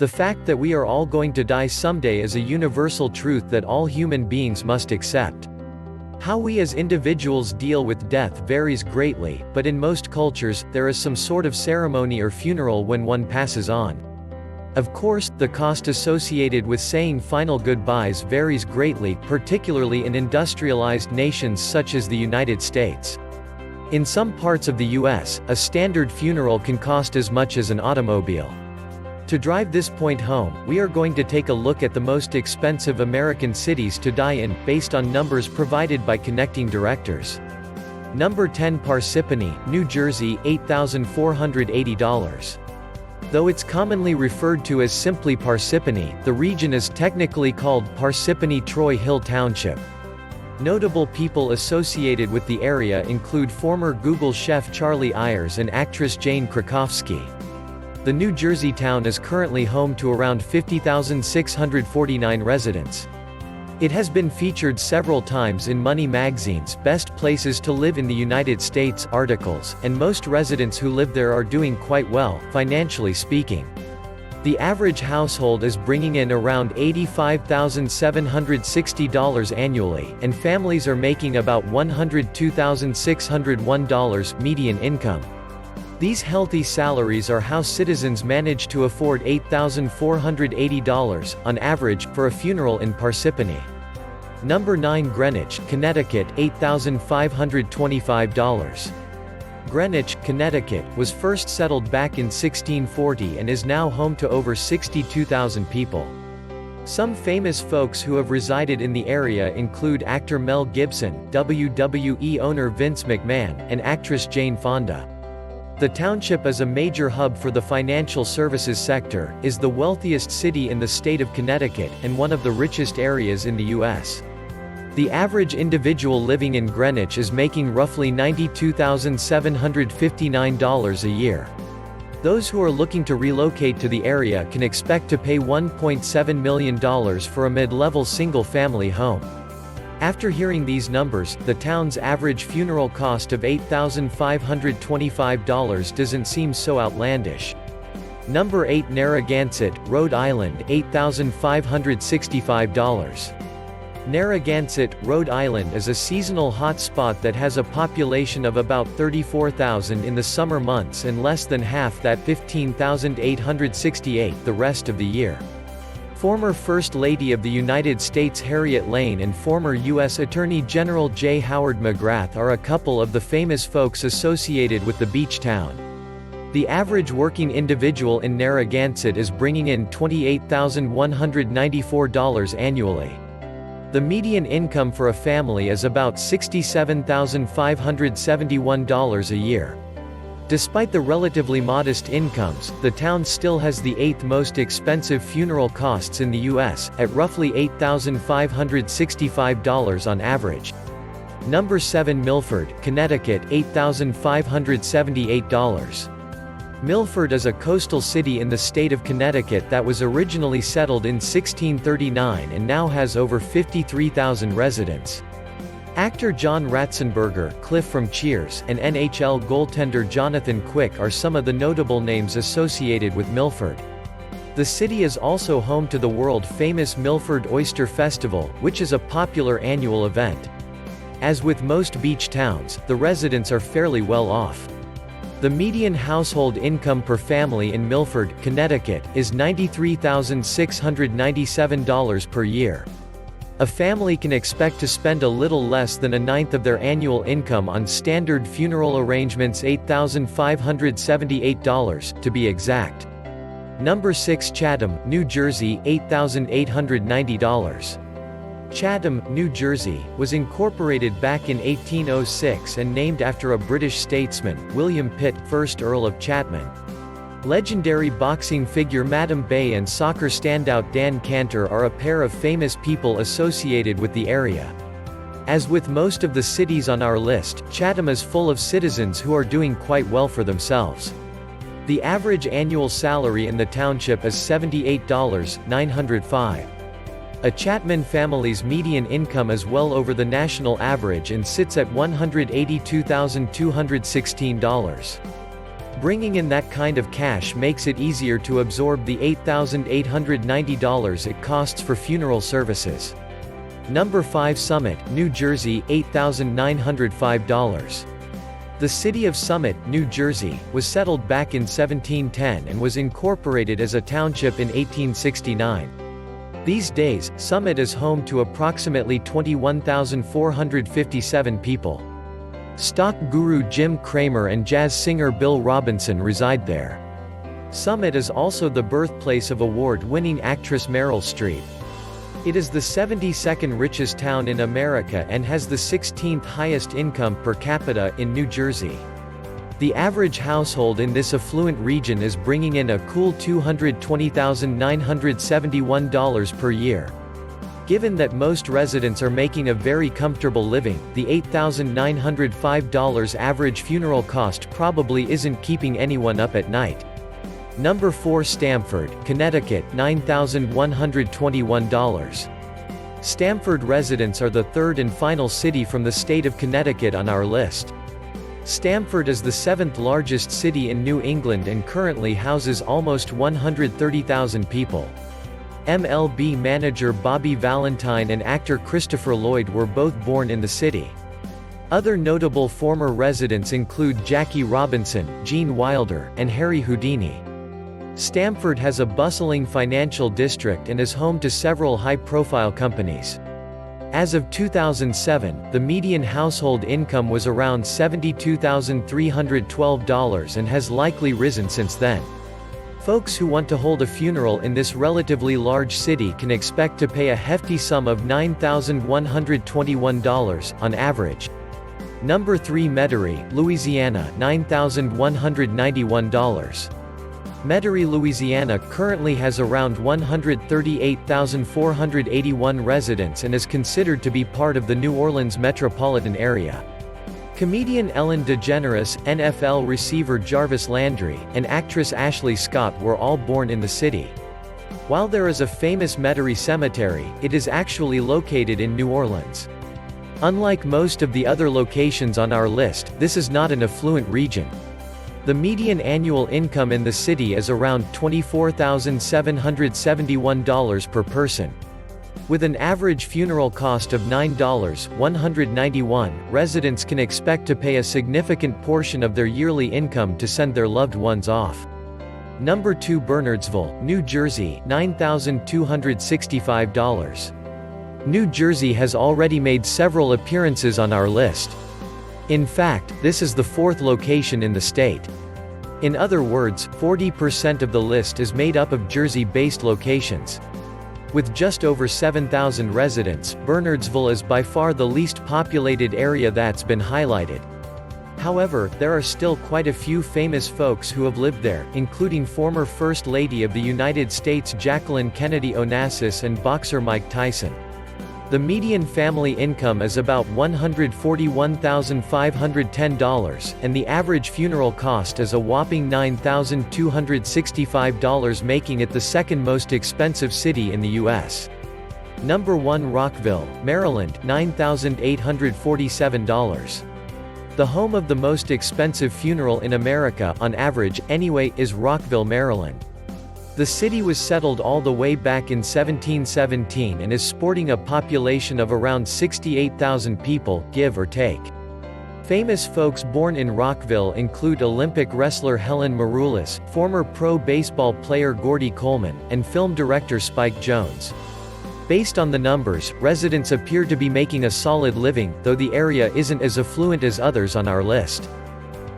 The fact that we are all going to die someday is a universal truth that all human beings must accept. How we as individuals deal with death varies greatly, but in most cultures, there is some sort of ceremony or funeral when one passes on. Of course, the cost associated with saying final goodbyes varies greatly, particularly in industrialized nations such as the United States. In some parts of the US, a standard funeral can cost as much as an automobile. To drive this point home, we are going to take a look at the most expensive American cities to die in, based on numbers provided by connecting directors. Number 10, Parsippany, New Jersey, $8,480. Though it's commonly referred to as simply Parsippany, the region is technically called Parsippany-Troy Hill Township. Notable people associated with the area include former Google chef Charlie Ayers and actress Jane Krakowski. The New Jersey town is currently home to around 50,649 residents. It has been featured several times in Money magazine's Best Places to Live in the United States articles, and most residents who live there are doing quite well, financially speaking. The average household is bringing in around $85,760 annually, and families are making about $102,601 median income. These healthy salaries are how citizens manage to afford $8,480, on average, for a funeral in Parsippany. Number 9, Greenwich, Connecticut, $8,525. Greenwich, Connecticut, was first settled back in 1640 and is now home to over 62,000 people. Some famous folks who have resided in the area include actor Mel Gibson, WWE owner Vince McMahon, and actress Jane Fonda. The township is a major hub for the financial services sector, is the wealthiest city in the state of Connecticut, and one of the richest areas in the U.S. The average individual living in Greenwich is making roughly $92,759 a year. Those who are looking to relocate to the area can expect to pay $1.7 million for a mid-level single-family home. After hearing these numbers, the town's average funeral cost of $8,525 doesn't seem so outlandish. Number 8, Narragansett, Rhode Island, $8,565. Narragansett, Rhode Island is a seasonal hotspot that has a population of about 34,000 in the summer months and less than half that, 15,868, the rest of the year. Former First Lady of the United States Harriet Lane and former U.S. Attorney General J. Howard McGrath are a couple of the famous folks associated with the beach town. The average working individual in Narragansett is bringing in $28,194 annually. The median income for a family is about $67,571 a year. Despite the relatively modest incomes, the town still has the 8th most expensive funeral costs in the U.S., at roughly $8,565 on average. Number 7, Milford, Connecticut, $8,578. Milford is a coastal city in the state of Connecticut that was originally settled in 1639 and now has over 53,000 residents. Actor John Ratzenberger, Cliff from Cheers, and NHL goaltender Jonathan Quick are some of the notable names associated with Milford. The city is also home to the world-famous Milford Oyster Festival, which is a popular annual event. As with most beach towns, the residents are fairly well off. The median household income per family in Milford, Connecticut, is $93,697 per year. A family can expect to spend a little less than a ninth of their annual income on standard funeral arrangements, $8,578 to be exact. Number 6, Chatham, New Jersey, $8,890. Chatham, New Jersey, was incorporated back in 1806 and named after a British statesman, William Pitt, 1st Earl of Chatham. Legendary boxing figure Madam Bay and soccer standout Dan Cantor are a pair of famous people associated with the area. As with most of the cities on our list, Chatham is full of citizens who are doing quite well for themselves. The average annual salary in the township is $78,905. A Chatman family's median income is well over the national average and sits at $182,216. Bringing in that kind of cash makes it easier to absorb the $8,890 it costs for funeral services. Number 5 Summit, New Jersey, $8,905. The city of Summit, New Jersey, was settled back in 1710 and was incorporated as a township in 1869. These days, Summit is home to approximately 21,457 people. Stock guru Jim Cramer and jazz singer Bill Robinson reside there. Summit is also the birthplace of award-winning actress Meryl Streep. It is the 72nd richest town in America and has the 16th highest income per capita in New Jersey. The average household in this affluent region is bringing in a cool $220,971 per year. Given that most residents are making a very comfortable living, the $8,905 average funeral cost probably isn't keeping anyone up at night. Number 4 Stamford, Connecticut, $9,121. Stamford residents are the third and final city from the state of Connecticut on our list. Stamford is the 7th largest city in New England and currently houses almost 130,000 people. MLB manager Bobby Valentine and actor Christopher Lloyd were both born in the city. Other notable former residents include Jackie Robinson, Gene Wilder, and Harry Houdini. Stamford has a bustling financial district and is home to several high-profile companies. As of 2007, the median household income was around $72,312 and has likely risen since then. Folks who want to hold a funeral in this relatively large city can expect to pay a hefty sum of $9,121 on average. Number 3 Metairie, Louisiana, $9,191. Metairie, Louisiana currently has around 138,481 residents and is considered to be part of the New Orleans metropolitan area. Comedian Ellen DeGeneres, NFL receiver Jarvis Landry, and actress Ashley Scott were all born in the city. While there is a famous Metairie Cemetery, it is actually located in New Orleans. Unlike most of the other locations on our list, this is not an affluent region. The median annual income in the city is around $24,771 per person. With an average funeral cost of $9,191, residents can expect to pay a significant portion of their yearly income to send their loved ones off. Number 2 Bernardsville, New Jersey, $9,265. New Jersey has already made several appearances on our list. In fact, this is the 4th location in the state. In other words, 40% of the list is made up of Jersey-based locations. With just over 7,000 residents, Bernardsville is by far the least populated area that's been highlighted. However, there are still quite a few famous folks who have lived there, including former First Lady of the United States Jacqueline Kennedy Onassis and boxer Mike Tyson. The median family income is about $141,510, and the average funeral cost is a whopping $9,265, making it the second most expensive city in the U.S. Number 1 Rockville, Maryland, $9,847. The home of the most expensive funeral in America, on average, anyway, is Rockville, Maryland. The city was settled all the way back in 1717 and is sporting a population of around 68,000 people, give or take. Famous folks born in Rockville include Olympic wrestler Helen Maroulis, former pro baseball player Gordy Coleman, and film director Spike Jonze. Based on the numbers, residents appear to be making a solid living, though the area isn't as affluent as others on our list.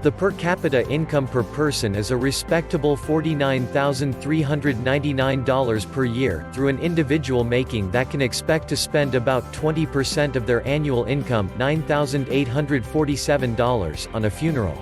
The per capita income per person is a respectable $49,399 per year, through an individual making that can expect to spend about 20% of their annual income, $9,847, on a funeral.